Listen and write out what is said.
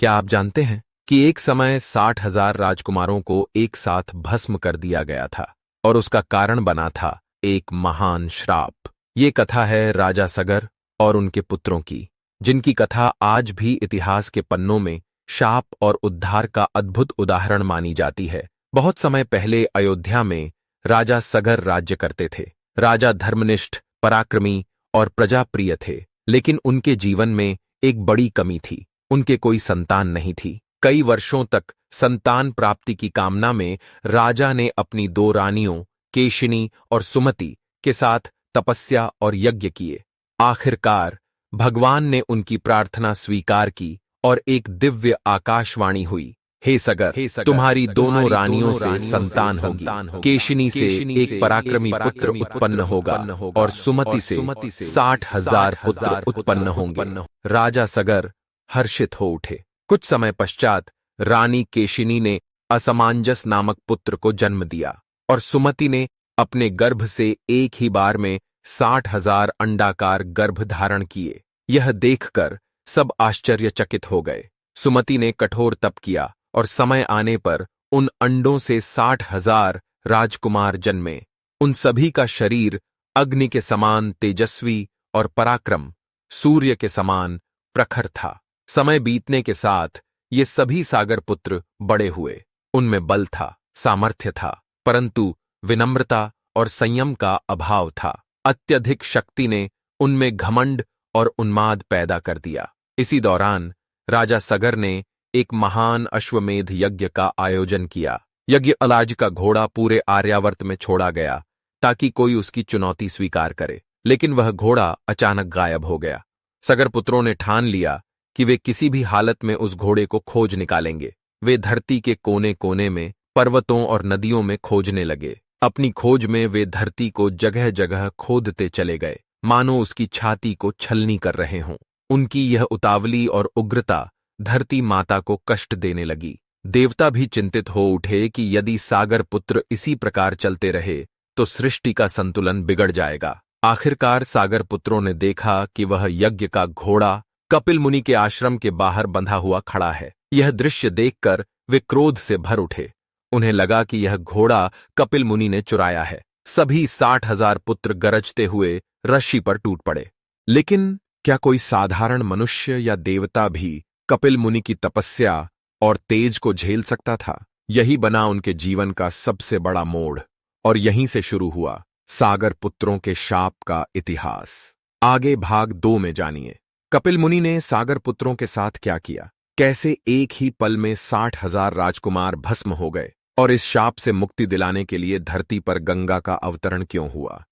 क्या आप जानते हैं कि एक समय 60,000 राजकुमारों को एक साथ भस्म कर दिया गया था और उसका कारण बना था एक महान श्राप। ये कथा है राजा सगर और उनके पुत्रों की, जिनकी कथा आज भी इतिहास के पन्नों में शाप और उद्धार का अद्भुत उदाहरण मानी जाती है। बहुत समय पहले अयोध्या में राजा सगर राज्य करते थे। राजा धर्मनिष्ठ, पराक्रमी और प्रजाप्रिय थे, लेकिन उनके जीवन में एक बड़ी कमी थी। उनके कोई संतान नहीं थी। कई वर्षों तक संतान प्राप्ति की कामना में राजा ने अपनी दो रानियों केशिनी और सुमति के साथ तपस्या और यज्ञ किए। आखिरकार भगवान ने उनकी प्रार्थना स्वीकार की और एक दिव्य आकाशवाणी हुई, हे सगर, तुम्हारी दोनों रानियों से संतान होगी। केशिनी से एक पराक्रमी पुत्र उत्पन्न होगा और सुमति से 60,000 पुत्र उत्पन्न होंगे। राजा सगर हर्षित हो उठे। कुछ समय पश्चात रानी केशिनी ने असमंजस नामक पुत्र को जन्म दिया और सुमति ने अपने गर्भ से एक ही बार में 60,000 अंडाकार गर्भ धारण किए। यह देखकर सब आश्चर्यचकित हो गए। सुमति ने कठोर तप किया और समय आने पर उन अंडों से 60,000 राजकुमार जन्मे। उन सभी का शरीर अग्नि के समान तेजस्वी और पराक्रम सूर्य के समान प्रखर था। समय बीतने के साथ ये सभी सागर पुत्र बड़े हुए। उनमें बल था, सामर्थ्य था, परंतु विनम्रता और संयम का अभाव था। अत्यधिक शक्ति ने उनमें घमंड और उन्माद पैदा कर दिया। इसी दौरान राजा सगर ने एक महान अश्वमेध यज्ञ का आयोजन किया। यज्ञ अलाज का घोड़ा पूरे आर्यावर्त में छोड़ा गया ताकि कोई उसकी चुनौती स्वीकार करे, लेकिन वह घोड़ा अचानक गायब हो गया। सगर पुत्रों ने ठान लिया कि वे किसी भी हालत में उस घोड़े को खोज निकालेंगे। वे धरती के कोने कोने में, पर्वतों और नदियों में खोजने लगे। अपनी खोज में वे धरती को जगह जगह खोदते चले गए, मानो उसकी छाती को छलनी कर रहे हों। उनकी यह उतावली और उग्रता धरती माता को कष्ट देने लगी। देवता भी चिंतित हो उठे कि यदि सागर पुत्र इसी प्रकार चलते रहे तो सृष्टि का संतुलन बिगड़ जाएगा। आखिरकार सागर पुत्रों ने देखा कि वह यज्ञ का घोड़ा कपिल मुनि के आश्रम के बाहर बंधा हुआ खड़ा है। यह दृश्य देखकर वे क्रोध से भर उठे। उन्हें लगा कि यह घोड़ा कपिल मुनि ने चुराया है। सभी 60,000 पुत्र गरजते हुए रस्सी पर टूट पड़े। लेकिन क्या कोई साधारण मनुष्य या देवता भी कपिल मुनि की तपस्या और तेज को झेल सकता था? यही बना उनके जीवन का सबसे बड़ा मोड़ और यहीं से शुरू हुआ सागर पुत्रों के शाप का इतिहास। आगे भाग 2 में जानिए कपिल मुनि ने सागर पुत्रों के साथ क्या किया, कैसे एक ही पल में 60,000 राजकुमार भस्म हो गए और इस शाप से मुक्ति दिलाने के लिए धरती पर गंगा का अवतरण क्यों हुआ।